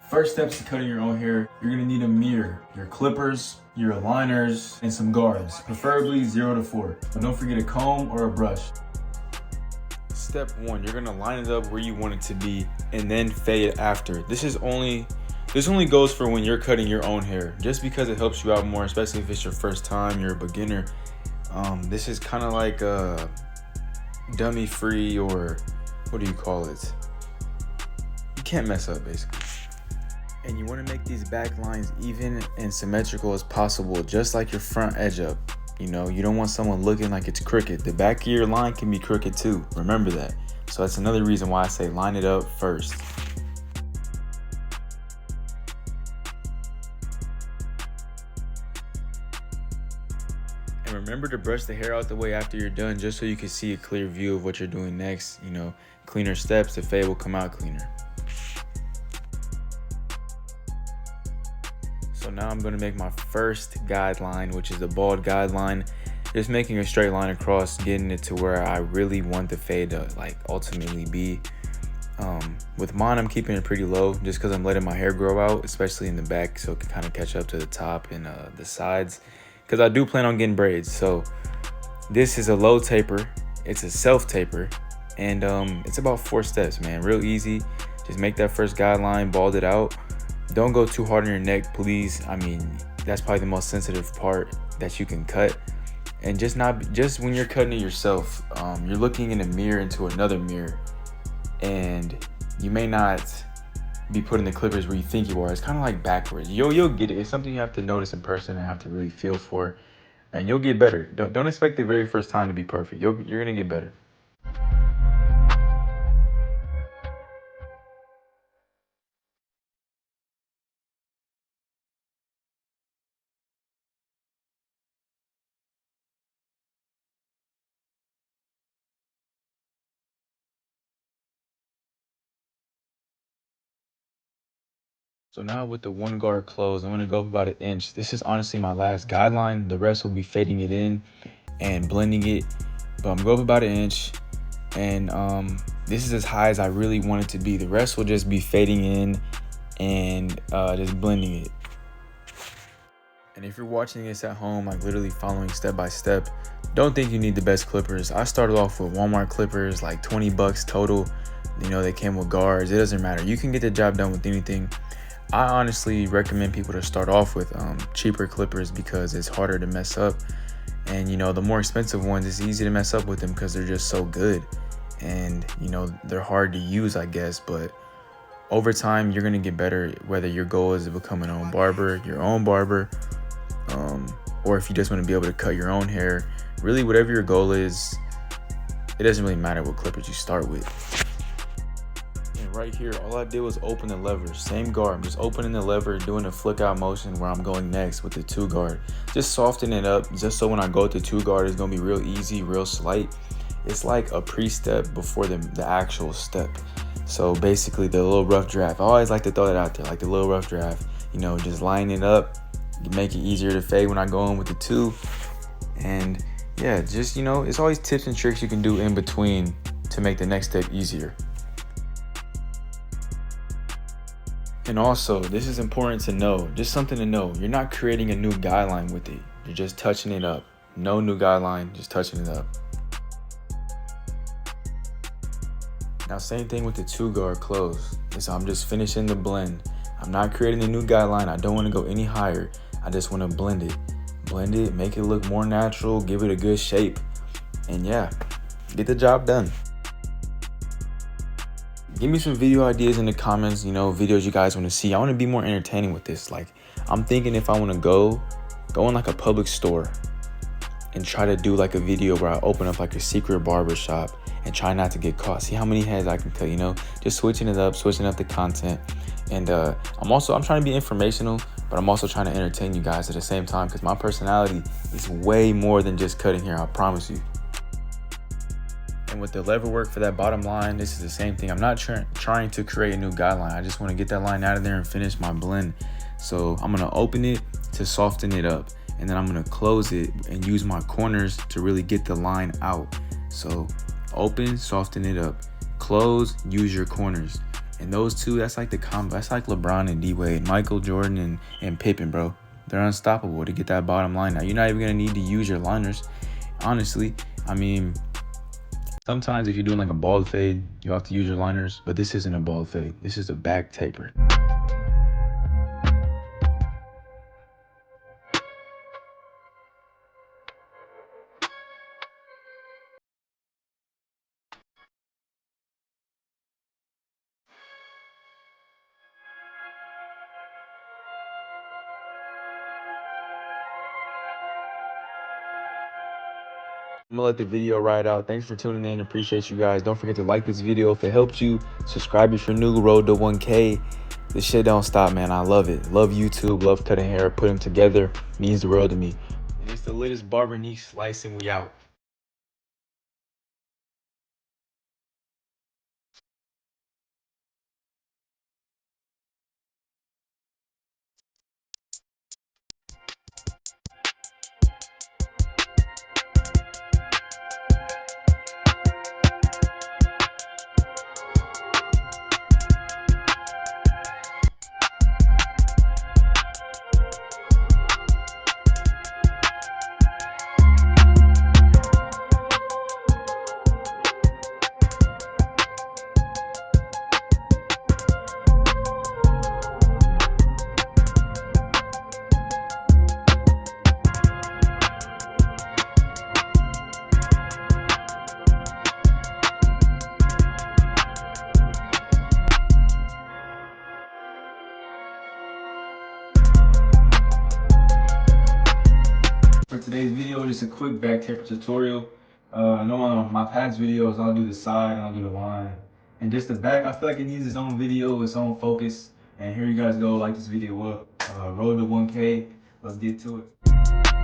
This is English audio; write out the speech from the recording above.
First steps to cutting your own hair, you're gonna need a mirror, your clippers, your aligners, and some guards, preferably 0 to 4. But don't forget a comb or a brush. Step 1, you're gonna line it up where you want it to be and then fade after. This only goes for when you're cutting your own hair, just because it helps you out more, especially if it's your first time, you're a beginner. This is kind of like a dummy free, or what do you call it? You can't mess up basically. And you want to make these back lines even and symmetrical as possible, just like your front edge up. You know, you don't want someone looking like it's crooked. The back of your line can be crooked too. Remember that. So that's another reason why I say line it up first. And remember to brush the hair out the way after you're done, just so you can see a clear view of what you're doing next. You know, cleaner steps, the fade will come out cleaner. So now I'm going to make my first guideline, which is the bald guideline. Just making a straight line across, getting it to where I really want the fade to like ultimately be. With mine, I'm keeping it pretty low just because I'm letting my hair grow out, especially in the back, so it can kind of catch up to the top and the sides, because I do plan on getting braids. So this is a low taper, it's a self taper, and it's about 4 steps, man. Real easy. Just make that first guideline, bald it out. Don't go too hard on your neck, please. I mean, that's probably the most sensitive part that you can cut. And just when you're cutting it yourself, you're looking in a mirror into another mirror, and you may not be putting the clippers where you think you are. It's kind of like backwards. You'll get it. It's something you have to notice in person and have to really feel for, and you'll get better. Don't expect the very first time to be perfect. You're gonna get better. So now with the one guard closed, I'm gonna go up about 1 inch. This is honestly my last guideline. The rest will be fading it in and blending it. But I'm gonna go up about 1 inch, and this is as high as I really want it to be. The rest will just be fading in and just blending it. And if you're watching this at home, like literally following step by step, don't think you need the best clippers. I started off with Walmart clippers, like 20 bucks total. You know, they came with guards. It doesn't matter. You can get the job done with anything. I honestly recommend people to start off with cheaper clippers because it's harder to mess up. And, you know, the more expensive ones, it's easy to mess up with them because they're just so good. And, you know, they're hard to use, I guess. But over time, you're going to get better, whether your goal is to become your own barber, or if you just want to be able to cut your own hair. Really, whatever your goal is, it doesn't really matter what clippers you start with. And right here, all I did was open the lever. Same guard, I'm just opening the lever, doing a flick out motion where I'm going next with the 2 guard. Just soften it up, just so when I go with the 2 guard, it's gonna be real easy, real slight. It's like a pre-step before the actual step. So basically the little rough draft, I always like to throw that out there, like the little rough draft. You know, just line it up, make it easier to fade when I go in with the 2. And yeah, just, you know, it's always tips and tricks you can do in between to make the next step easier. And also, this is important to know, just something to know. You're not creating a new guideline with it. You're just touching it up. No new guideline, just touching it up. Now, same thing with the 2 guard close. So I'm just finishing the blend. I'm not creating a new guideline. I don't want to go any higher. I just want to blend it. Blend it, make it look more natural, give it a good shape. And yeah, get the job done. Give me some video ideas in the comments, you know, videos you guys want to see. I want to be more entertaining with this. Like, I'm thinking if I want to go in like a public store and try to do like a video where I open up like a secret barber shop and try not to get caught. See how many heads I can cut, you know, just switching up the content. And I'm trying to be informational, but I'm also trying to entertain you guys at the same time, because my personality is way more than just cutting hair, I promise you. And with the lever work for that bottom line, this is the same thing. I'm not trying to create a new guideline. I just want to get that line out of there and finish my blend. So I'm going to open it to soften it up, and then I'm going to close it and use my corners to really get the line out. So open, soften it up, close, use your corners. And those two, that's like the combo. That's like LeBron and D Wade, Michael Jordan and Pippen, bro. They're unstoppable to get that bottom line. Now, you're not even gonna need to use your liners, honestly. I mean, sometimes if you're doing like a ball fade, you have to use your liners, but this isn't a ball fade. This is a back taper. I'm gonna let the video ride out. Thanks for tuning in. Appreciate you guys. Don't forget to like this video if it helped you. Subscribe if you're new. Road to 1K. This shit don't stop, man. I love it. Love YouTube. Love cutting hair. Put them together. Means the world to me. And it's the latest barber niche slicing. We out. For today's video, just a quick back taper tutorial. I know on my past videos, I'll do the side and I'll do the line. And just the back, I feel like it needs its own video, its own focus. And here you guys go, like this video up. Road to 1K, let's get to it.